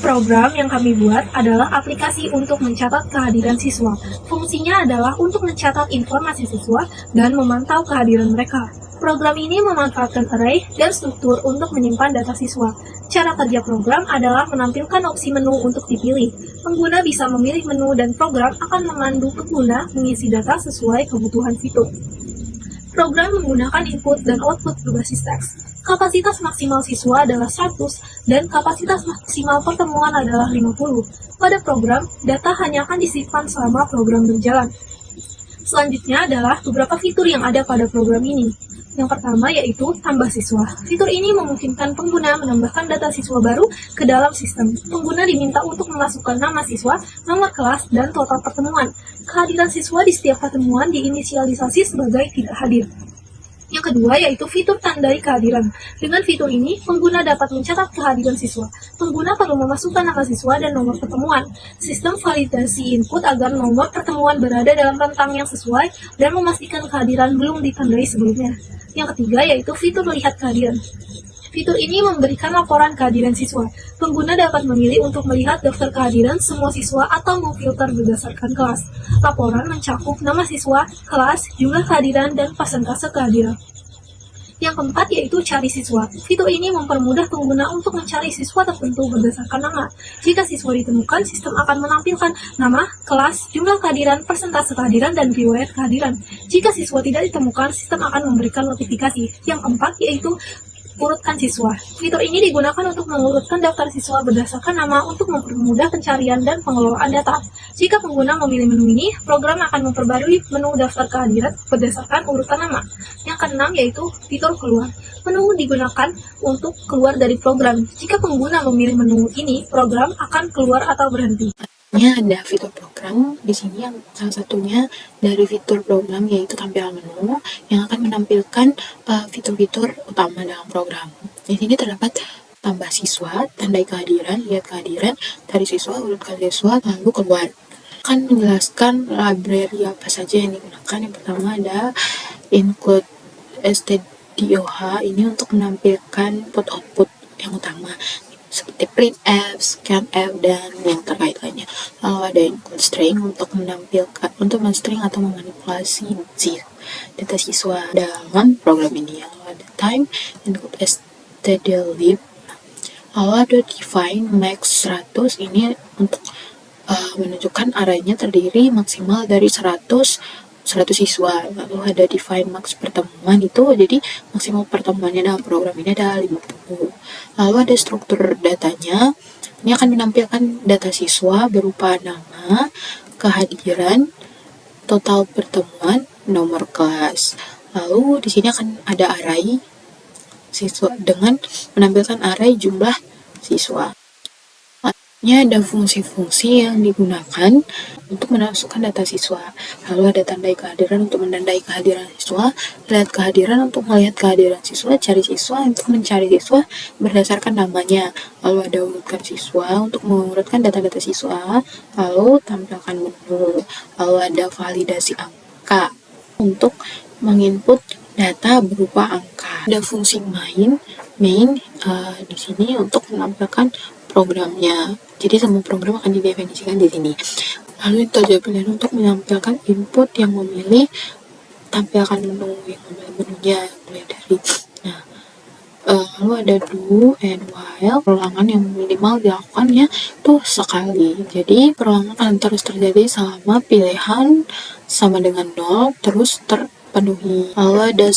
Program yang kami buat adalah aplikasi untuk mencatat kehadiran siswa. Fungsinya adalah untuk mencatat informasi siswa dan memantau kehadiran mereka. Program ini memanfaatkan array dan struktur untuk menyimpan data siswa. Cara kerja program adalah menampilkan opsi menu untuk dipilih. Pengguna bisa memilih menu dan program akan memandu pengguna mengisi data sesuai kebutuhan fitur. Program menggunakan input dan output berbasis teks. Kapasitas maksimal siswa adalah 100 dan kapasitas maksimal pertemuan adalah 50. Pada program, data hanya akan disimpan selama program berjalan. Selanjutnya adalah beberapa fitur yang ada pada program ini. Yang pertama yaitu tambah siswa. Fitur ini memungkinkan pengguna menambahkan data siswa baru ke dalam sistem. Pengguna diminta untuk memasukkan nama siswa, nomor kelas, dan total pertemuan. Kehadiran siswa di setiap pertemuan diinisialisasi sebagai tidak hadir. Yang kedua yaitu fitur tandai kehadiran. Dengan fitur ini, pengguna dapat mencatat kehadiran siswa. Pengguna perlu memasukkan nama siswa dan nomor pertemuan. Sistem validasi input agar nomor pertemuan berada dalam rentang yang sesuai dan memastikan kehadiran belum ditandai sebelumnya. Yang ketiga yaitu fitur lihat kehadiran. Fitur ini memberikan laporan kehadiran siswa. Pengguna dapat memilih untuk melihat daftar kehadiran semua siswa atau memfilter berdasarkan kelas. Laporan mencakup nama siswa, kelas, jumlah kehadiran, dan persentase kehadiran. Yang keempat yaitu cari siswa. Fitur ini mempermudah pengguna untuk mencari siswa tertentu berdasarkan nama. Jika siswa ditemukan, sistem akan menampilkan nama, kelas, jumlah kehadiran, persentase kehadiran, dan riwayat kehadiran. Jika siswa tidak ditemukan, sistem akan memberikan notifikasi. Yang keempat yaitu urutkan siswa. Fitur ini digunakan untuk mengurutkan daftar siswa berdasarkan nama untuk mempermudah pencarian dan pengelolaan data. Jika pengguna memilih menu ini, program akan memperbarui menu daftar kehadiran berdasarkan urutan nama. Yang keenam yaitu fitur keluar. Menu digunakan untuk keluar dari program. Jika pengguna memilih menu ini, program akan keluar atau berhenti. Ada fitur program di sini yang salah satunya dari fitur program yaitu tampilan menu yang akan menampilkan fitur-fitur utama dalam program. Di sini terdapat tambah siswa, tandai kehadiran, lihat kehadiran, cari siswa, urutkan siswa, lalu keluar. Akan menjelaskan library apa saja yang digunakan. Yang pertama ada include stdoh ini untuk menampilkan input-output yang utama seperti printf, scanf, dan yang terkait lainnya. Lalu ada include string untuk menampilkan, untuk men-string atau memanipulasi data siswa dalam program ini. Lalu ada time, include stdlib. Lalu ada define max 100, ini untuk menunjukkan arraynya terdiri maksimal dari 100 siswa. Lalu ada define max pertemuan, itu jadi maksimal pertemuannya dalam program ini ada 50. Lalu ada struktur datanya, ini akan menampilkan data siswa berupa nama, kehadiran, total pertemuan, nomor kelas. Lalu di sini akan ada array siswa dengan menampilkan array jumlah siswa. Ada fungsi-fungsi yang digunakan untuk memasukkan data siswa. Lalu ada tandai kehadiran untuk menandai kehadiran siswa, lihat kehadiran untuk melihat kehadiran siswa, cari siswa untuk mencari siswa berdasarkan namanya. Lalu ada urutkan siswa untuk mengurutkan data-data siswa, lalu tampilkan menu. Lalu ada validasi angka untuk menginput data berupa angka. Ada fungsi main di sini untuk menampilkan programnya. Jadi semua program akan didefinisikan di sini. Lalu itu aja pilihan untuk menampilkan input yang memilih, tampilkan menu yang memilih menunya mulai dari. Lalu ada do and while, perulangan yang minimal dilakukannya tuh sekali. Jadi perulangan akan terus terjadi selama pilihan sama dengan 0 terus terpenuhi. Lalu ada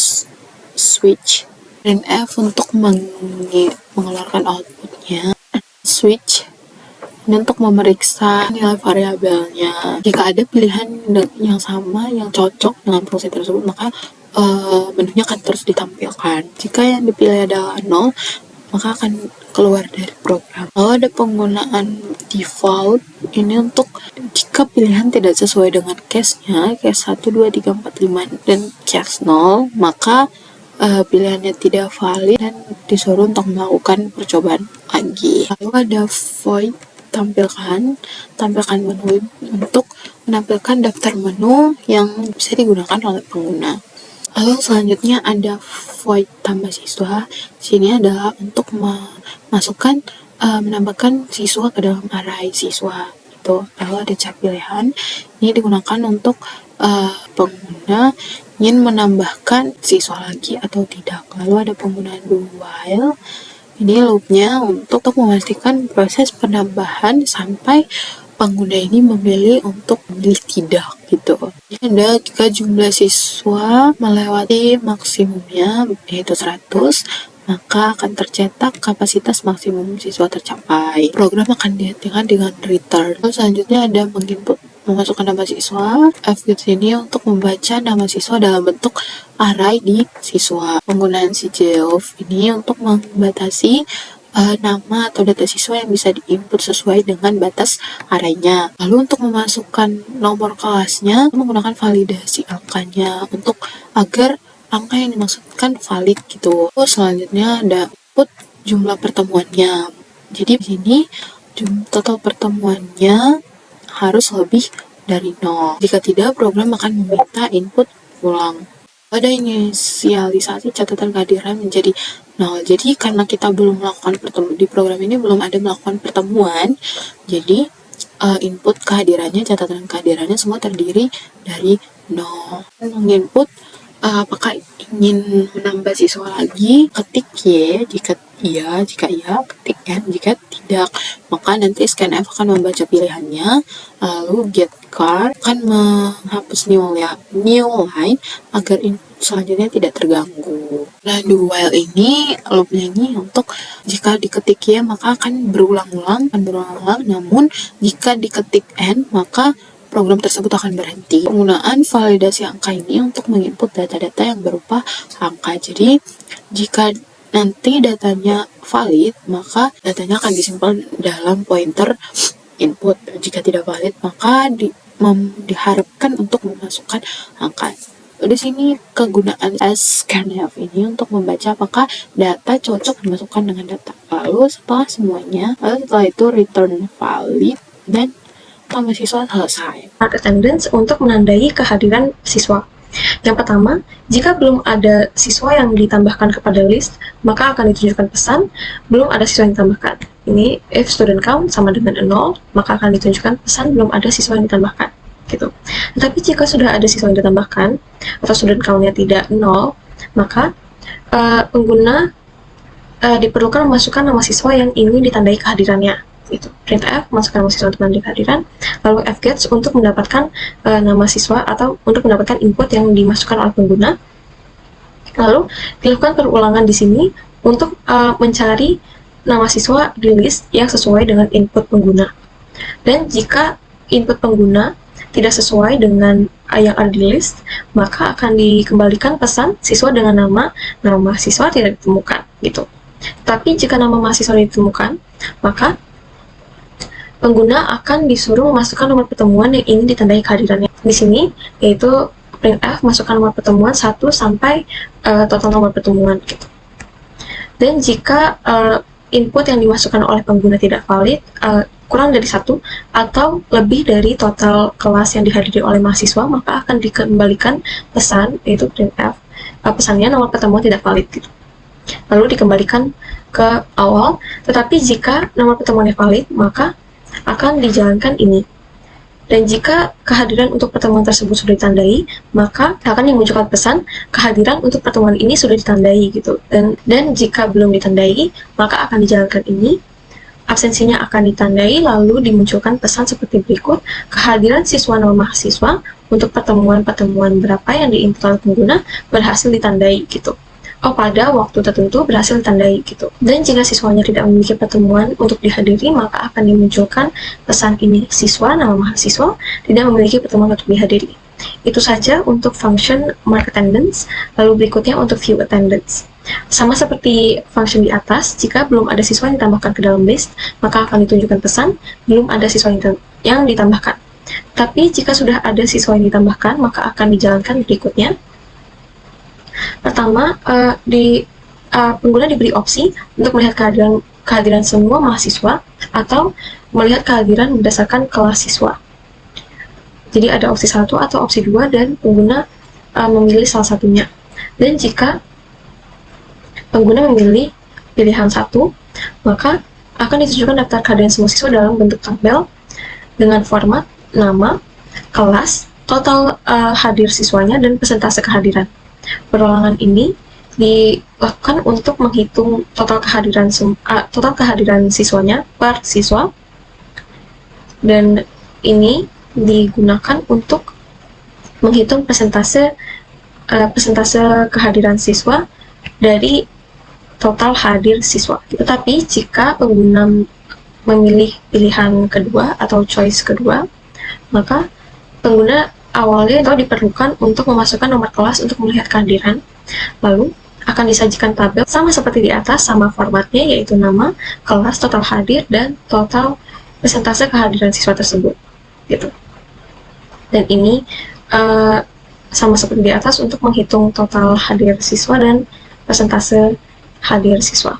switch printf untuk mengeluarkan outputnya, switch ini untuk memeriksa nilai variabelnya. Jika ada pilihan yang sama yang cocok dengan fungsi tersebut, maka menunya akan terus ditampilkan. Jika yang dipilih adalah 0, maka akan keluar dari program. Lalu ada penggunaan default ini untuk jika pilihan tidak sesuai dengan case-nya, case 1, 2, 3, 4, 5, dan case 0, maka pilihannya tidak valid dan disuruh untuk melakukan percobaan lagi. Lalu ada void, tampilkan menu untuk menampilkan daftar menu yang bisa digunakan oleh pengguna. Lalu selanjutnya ada void tambah siswa. Sini adalah untuk memasukkan menambahkan siswa ke dalam array siswa. Itu lalu ada cap pilihan, ini digunakan untuk pengguna ingin menambahkan siswa lagi atau tidak. Lalu ada penggunaan do while, ini loopnya untuk memastikan proses penambahan sampai pengguna ini memilih untuk memilih tidak gitu. Ini ada jika jumlah siswa melewati maksimumnya yaitu 100, maka akan tercetak kapasitas maksimum siswa tercapai. Program akan dihentikan dengan return. Lalu selanjutnya ada menginput memasukkan nama siswa. Fgets ini untuk membaca nama siswa dalam bentuk array di siswa. Penggunaan cgeof ini untuk membatasi nama atau data siswa yang bisa diinput sesuai dengan batas arraynya. Lalu untuk memasukkan nomor kelasnya menggunakan validasi angkanya untuk agar angka yang dimaksudkan valid gitu. Terus selanjutnya ada input jumlah pertemuannya. Jadi di sini total pertemuannya harus lebih dari 0. Jika tidak, program akan meminta input ulang. Pada inisialisasi catatan kehadiran menjadi 0. Jadi karena kita belum melakukan pertemuan di program ini, belum ada melakukan pertemuan, jadi input kehadirannya, catatan kehadirannya semua terdiri dari 0. Menginput apakah ingin menambah siswa lagi, ketik Y jika iya, ketik N jika tidak. Maka nanti scanf akan membaca pilihannya, lalu getChar akan menghapus new line agar input selanjutnya tidak terganggu. Nah, do while ini loopnya ini untuk jika diketik Y maka akan berulang-ulang, namun jika diketik N maka program tersebut akan berhenti. Penggunaan validasi angka ini untuk menginput data-data yang berupa angka. Jadi, jika nanti datanya valid, maka datanya akan disimpan dalam pointer input. Jika tidak valid, maka diharapkan untuk memasukkan angka. Di sini kegunaan scanf ini untuk membaca apakah data cocok dimasukkan dengan data. Lalu setelah itu return valid dan nama siswa selesai. Mark attendance untuk menandai kehadiran siswa. Yang pertama, jika belum ada siswa yang ditambahkan kepada list, maka akan ditunjukkan pesan belum ada siswa yang ditambahkan. Ini if student count sama dengan 0, maka akan ditunjukkan pesan belum ada siswa yang ditambahkan. Gitu. Tetapi jika sudah ada siswa yang ditambahkan atau student count-nya tidak 0, maka pengguna diperlukan memasukkan nama siswa yang ingin ditandai kehadirannya. Itu printf masukkan nama siswa untuk menandai kehadiran, lalu fgets untuk mendapatkan nama siswa atau untuk mendapatkan input yang dimasukkan oleh pengguna. Lalu dilakukan perulangan di sini untuk mencari nama siswa di list yang sesuai dengan input pengguna. Dan jika input pengguna tidak sesuai dengan yang ada di list, maka akan dikembalikan pesan siswa dengan nama mahasiswa tidak ditemukan gitu. Tapi jika nama mahasiswa ditemukan, maka pengguna akan disuruh memasukkan nomor pertemuan yang ingin ditandai kehadirannya. Di sini yaitu printf masukkan nomor pertemuan 1 sampai total nomor pertemuan gitu. Dan jika input yang dimasukkan oleh pengguna tidak valid, kurang dari 1 atau lebih dari total kelas yang dihadiri oleh mahasiswa, maka akan dikembalikan pesan yaitu printf pesannya nomor pertemuan tidak valid gitu. Lalu dikembalikan ke awal. Tetapi jika nomor pertemuannya valid, maka akan dijalankan ini. Dan jika kehadiran untuk pertemuan tersebut sudah ditandai, maka akan dimunculkan pesan kehadiran untuk pertemuan ini sudah ditandai gitu. Dan jika belum ditandai, maka akan dijalankan ini. Absensinya akan ditandai, lalu dimunculkan pesan seperti berikut: kehadiran siswa nama mahasiswa untuk pertemuan-pertemuan berapa yang diinput oleh pengguna berhasil ditandai gitu. Pada waktu tertentu berhasil ditandai gitu. Dan jika siswanya tidak memiliki pertemuan untuk dihadiri, maka akan dimunculkan pesan ini: siswa nama mahasiswa tidak memiliki pertemuan untuk dihadiri. Itu saja untuk function mark attendance. Lalu berikutnya untuk view attendance. Sama seperti function di atas, jika belum ada siswa yang ditambahkan ke dalam list, maka akan ditunjukkan pesan belum ada siswa yang ditambahkan. Tapi jika sudah ada siswa yang ditambahkan, maka akan dijalankan berikutnya. Pertama, pengguna diberi opsi untuk melihat kehadiran semua mahasiswa atau melihat kehadiran berdasarkan kelas siswa. Jadi ada opsi 1 atau opsi 2 dan pengguna memilih salah satunya. Dan jika pengguna memilih pilihan 1, maka akan ditunjukkan daftar kehadiran semua siswa dalam bentuk tabel dengan format nama, kelas, total hadir siswanya, dan persentase kehadiran. Perolangan ini dilakukan untuk menghitung total kehadiran siswanya per siswa, dan ini digunakan untuk menghitung persentase kehadiran siswa dari total hadir siswa. Tetapi jika pengguna memilih pilihan kedua atau choice kedua, maka pengguna awalnya itu diperlukan untuk memasukkan nomor kelas untuk melihat kehadiran, lalu akan disajikan tabel sama seperti di atas, sama formatnya, yaitu nama, kelas, total hadir, dan total persentase kehadiran siswa tersebut, gitu. Dan ini sama seperti di atas untuk menghitung total hadir siswa dan persentase hadir siswa.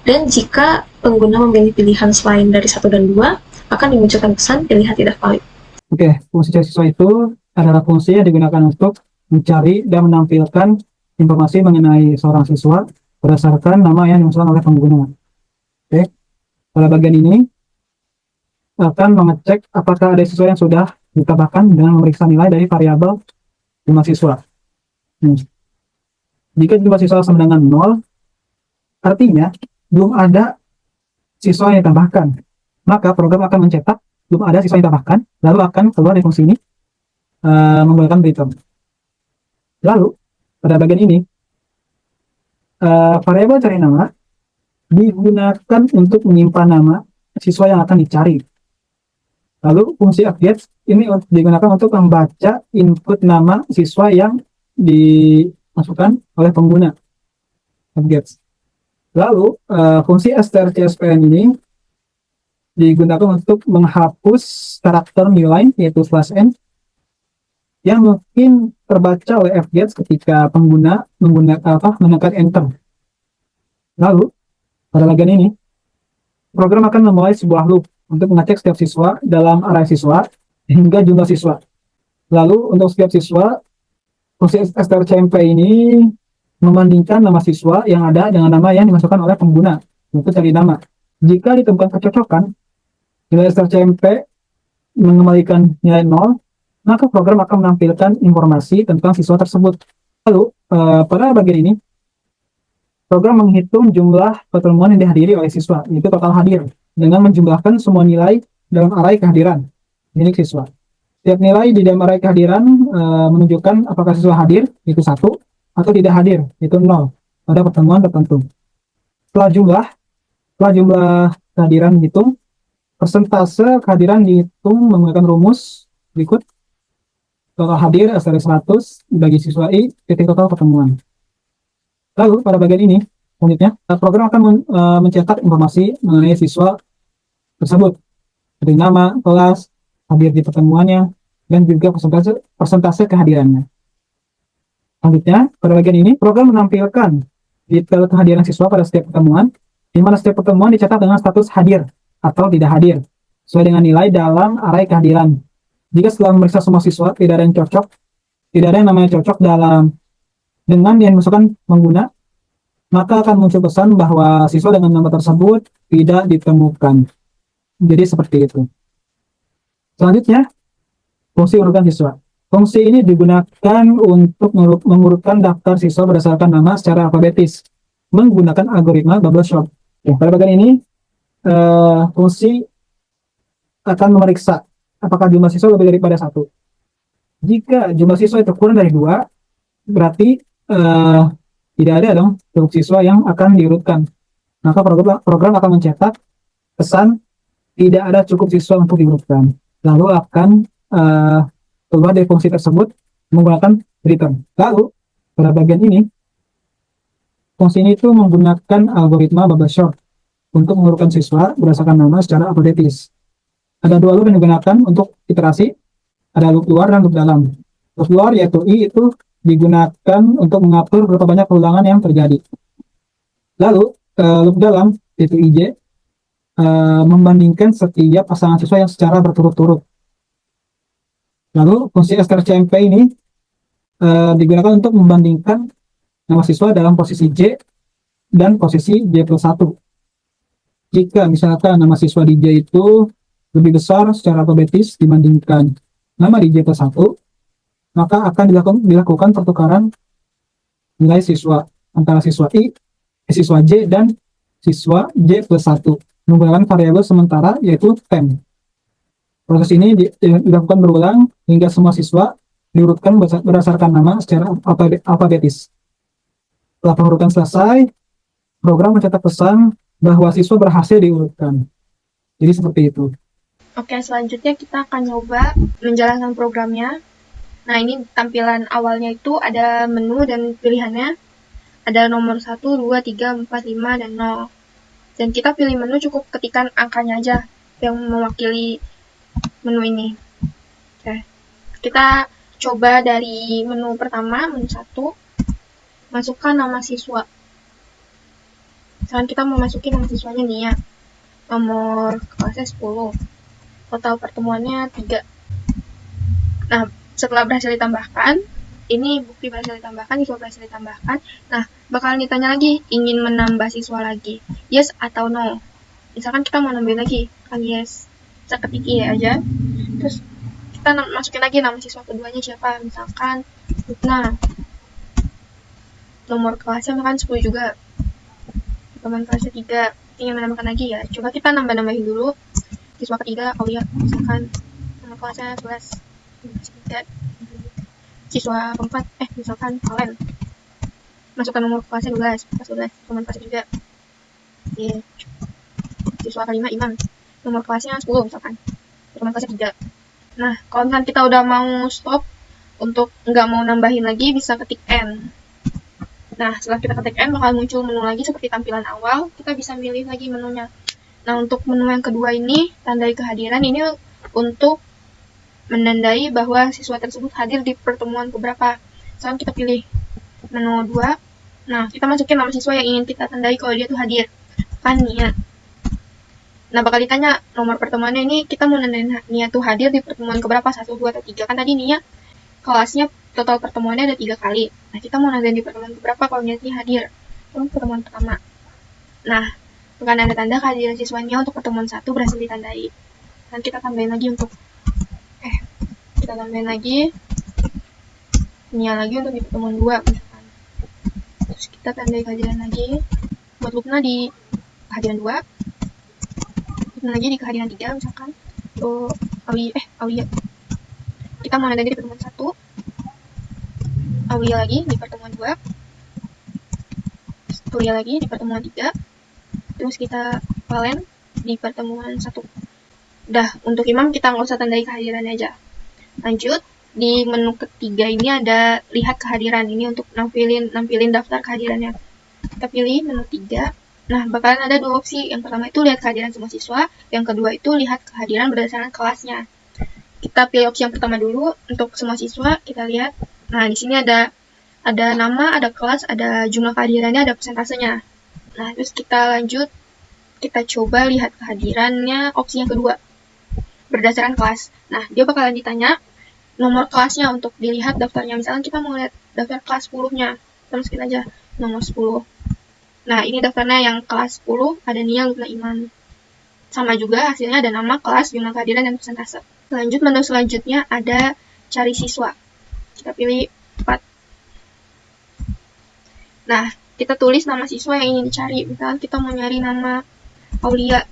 Dan jika pengguna memilih pilihan selain dari 1 dan 2, akan dimunculkan pesan pilihan tidak valid. Oke, fungsi cari siswa itu adalah fungsi yang digunakan untuk mencari dan menampilkan informasi mengenai seorang siswa berdasarkan nama yang dimasukkan oleh pengguna. Oke, pada bagian ini akan mengecek apakah ada siswa yang sudah ditambahkan dengan memeriksa nilai dari variabel jumlah siswa. Jika jumlah siswa sama dengan 0, artinya belum ada siswa yang ditambahkan. Maka program akan mencetak belum ada siswa yang ditambahkan, lalu akan keluar dari fungsi ini menggunakan return. Lalu pada bagian ini variabel cari nama digunakan untuk menyimpan nama siswa yang akan dicari. Lalu fungsi update ini digunakan untuk membaca input nama siswa yang dimasukkan oleh pengguna. Update. Lalu fungsi strcspn ini digunakan untuk menghapus karakter nilai, yaitu /n, yang mungkin terbaca oleh fgets ketika pengguna menekan enter. Lalu pada bagian ini program akan memulai sebuah loop untuk mengecek setiap siswa dalam array siswa hingga jumlah siswa. Lalu untuk setiap siswa, fungsi strcmp ini membandingkan nama siswa yang ada dengan nama yang dimasukkan oleh pengguna untuk cari nama. Jika ditemukan kecocokan, nilai strcmp mengembalikan nilai 0, maka program akan menampilkan informasi tentang siswa tersebut. Lalu pada bagian ini program menghitung jumlah pertemuan yang dihadiri oleh siswa, yaitu total hadir, dengan menjumlahkan semua nilai dalam array kehadiran milik siswa. Setiap nilai di dalam array kehadiran menunjukkan apakah siswa hadir, yaitu 1, atau tidak hadir, yaitu 0, pada pertemuan tertentu. Setelah jumlah kehadiran dihitung, persentase kehadiran dihitung menggunakan rumus berikut. Total hadir asal 100 bagi siswa I titik total pertemuan. Lalu pada bagian ini selanjutnya program akan mencetak informasi mengenai siswa tersebut seperti nama, kelas, hadir di pertemuannya, dan juga persentase kehadirannya. Selanjutnya pada bagian ini program menampilkan detail kehadiran siswa pada setiap pertemuan, di mana setiap pertemuan dicatat dengan status hadir atau tidak hadir sesuai dengan nilai dalam array kehadiran. Jika setelah memeriksa semua siswa tidak ada yang cocok, tidak ada yang namanya cocok dengan yang dimasukkan pengguna, maka akan muncul pesan bahwa siswa dengan nama tersebut tidak ditemukan. Jadi seperti itu. Selanjutnya, fungsi urutan siswa. Fungsi ini digunakan untuk mengurutkan daftar siswa berdasarkan nama secara alfabetis menggunakan algoritma bubble sort. Pada bagian ini, fungsi akan memeriksa apakah jumlah siswa lebih daripada 1. Jika jumlah siswa itu kurang dari 2, berarti tidak ada dong cukup siswa yang akan diurutkan. Maka program akan mencetak pesan tidak ada cukup siswa untuk diurutkan. Lalu akan keluar dari fungsi tersebut menggunakan return. Lalu pada bagian ini, fungsi ini itu menggunakan algoritma bubble sort untuk mengurutkan siswa berdasarkan nama secara alfabetis. Ada 2 loop yang digunakan untuk iterasi, ada loop luar dan loop dalam. Loop luar yaitu I itu digunakan untuk mengatur berapa banyak ulangan yang terjadi. Lalu loop dalam yaitu IJ membandingkan setiap pasangan siswa yang secara berturut-turut. Lalu fungsi strcmp ini digunakan untuk membandingkan nama siswa dalam posisi J dan posisi J+1. Jika misalkan nama siswa DJ itu lebih besar secara alfabetis dibandingkan nama DJ plus 1, maka akan dilakukan pertukaran nilai siswa antara siswa J dan siswa J plus 1 menggunakan variabel sementara yaitu temp. Proses ini dilakukan berulang hingga semua siswa diurutkan berdasarkan nama secara alfabetis. Setelah pengurutan selesai, program mencetak pesan bahwa siswa berhasil diurutkan. Jadi seperti itu. Oke, selanjutnya kita akan nyoba menjalankan programnya. Nah, ini tampilan awalnya itu ada menu dan pilihannya. Ada nomor 1, 2, 3, 4, 5, dan 0. Dan kita pilih menu cukup ketikan angkanya aja yang mewakili menu ini. Oke. Kita coba dari menu pertama, menu 1. Masukkan nama siswa. Misalkan kita mau masukin nama siswanya Nia. Nomor kelasnya 10. Total pertemuannya 3. Nah, setelah berhasil ditambahkan, ini bukti berhasil ditambahkan, siswa berhasil ditambahkan. Nah, bakalan ditanya lagi, ingin menambah siswa lagi, yes atau no. Misalkan kita mau nambahin lagi, kan yes. Kita ketik iya aja. Terus kita masukin lagi nama siswa keduanya siapa, misalkan Lutna. Nomor kelasnya makan 10 juga. Teman kelasnya 3, ingin menambahkan lagi ya. Coba kita nambah-nambahin dulu. Siswa ketiga, Aulia, misalkan nomor kelasnya 11. Siswa keempat, misalkan Valen. Masukkan nomor kelasnya 12, kelas 12, teman kelasnya juga. Siswa kelima, Iman. Nomor kelasnya 10, misalkan. Teman kelasnya 3. Nah, kalau misalkan kita udah mau stop, untuk nggak mau nambahin lagi, bisa ketik N. Nah, setelah kita ketik N, bakal muncul menu lagi seperti tampilan awal. Kita bisa milih lagi menunya. Nah, untuk menu yang kedua ini, tandai kehadiran, ini untuk menandai bahwa siswa tersebut hadir di pertemuan keberapa. Sekarang kita pilih menu 2. Nah, kita masukin nama siswa yang ingin kita tandai kalau dia tuh hadir. Kan Nia. Nah, bakal ditanya nomor pertemuannya ini, kita mau nandain Nia tuh hadir di pertemuan keberapa, 1, 2, atau 3. Kan tadi Nia kelasnya total pertemuannya ada 3 kali. Nah, kita mau nandain di pertemuan keberapa kalau Nia hadir. Pertemuan pertama. Nah, bukan ada tanda kehadiran siswanya untuk pertemuan 1 berhasil ditandai. Dan kita tambahin lagi untuk kita tambahin lagi Nia lagi untuk di pertemuan 2 misalkan. Terus kita tandai kehadiran lagi buat Lupna di kehadiran 2, Lupna lagi di kehadiran 3 misalkan. Aulia kita mau nandain di pertemuan 1, Aulia lagi di pertemuan 2, Aulia lagi di pertemuan 3, terus kita Valen di pertemuan 1. Udah, untuk Imam kita nggak usah tandai kehadirannya aja. Lanjut, di menu ketiga ini ada lihat kehadiran. Ini untuk nampilin daftar kehadirannya. Kita pilih menu 3. Nah, bakalan ada 2 opsi. Yang pertama itu lihat kehadiran semua siswa, yang kedua itu lihat kehadiran berdasarkan kelasnya. Kita pilih opsi yang pertama dulu. Untuk semua siswa, kita lihat. Nah, di sini ada nama, ada kelas, ada jumlah kehadirannya, ada persentasenya. Nah, terus kita lanjut, kita coba lihat kehadirannya opsi yang kedua, berdasarkan kelas. Nah, dia bakalan ditanya nomor kelasnya untuk dilihat daftarnya. Misalkan kita mau lihat daftar kelas 10-nya, kita masukin aja nomor 10. Nah, ini daftarnya yang kelas 10, ada Nia, Lutna, Iman. Sama juga hasilnya ada nama, kelas, jumlah kehadiran, dan persentase. Lanjut, menu selanjutnya ada cari siswa. Kita pilih 4. Nah, kita tulis nama siswa yang ingin dicari. Misalkan kita mau nyari nama Aulia.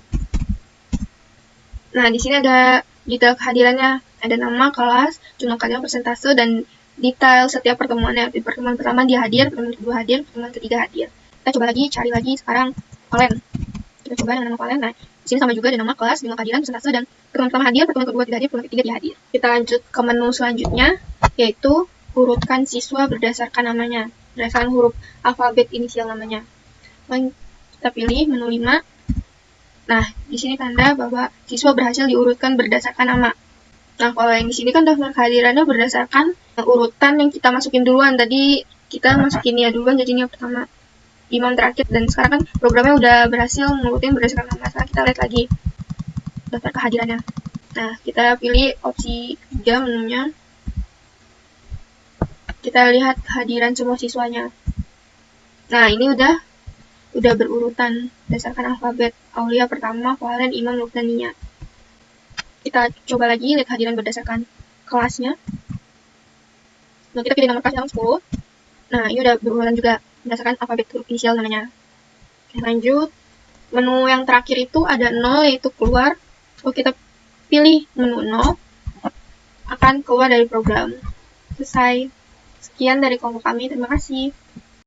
Nah, di sini ada detail kehadirannya. Ada nama, kelas, jumlah kehadiran, persentase, dan detail setiap pertemuannya. Di pertemuan pertama dia hadir, pertemuan kedua hadir, pertemuan ketiga hadir. Kita coba lagi, cari lagi sekarang Valen. Kita coba dengan nama Valen. Nah, di sini sama juga ada nama, kelas, jumlah kehadiran, persentase, dan pertemuan pertama hadir, pertemuan kedua tidak hadir, pertemuan ketiga dia hadir. Kita lanjut ke menu selanjutnya, yaitu urutkan siswa berdasarkan namanya, berdasarkan huruf alfabet inisial namanya. Kita pilih menu 5. Nah, di sini tanda bahwa siswa berhasil diurutkan berdasarkan nama. Nah, kalau yang di sini kan daftar kehadirannya berdasarkan urutan yang kita masukin duluan. Tadi kita masukin Nia duluan, jadi Nia pertama, Imam terakhir. Dan sekarang kan programnya udah berhasil ngurutin berdasarkan nama. Sekarang kita lihat lagi daftar kehadirannya. Nah, kita pilih opsi 3 menunya. Kita lihat kehadiran semua siswanya. Nah, ini udah udah berurutan berdasarkan alfabet. Aulia pertama, Valen, Imam, Lukman, Nia. Kita coba lagi lihat kehadiran berdasarkan kelasnya. Nah, kita pilih nomor kelas yang 10. Nah, ini udah berurutan juga berdasarkan alfabet huruf inisial namanya. Oke, lanjut. Menu yang terakhir itu ada 0, yaitu keluar. Kalau kita pilih menu 0, akan keluar dari program. Selesai. Sekian dari kelompok kami. Terima kasih.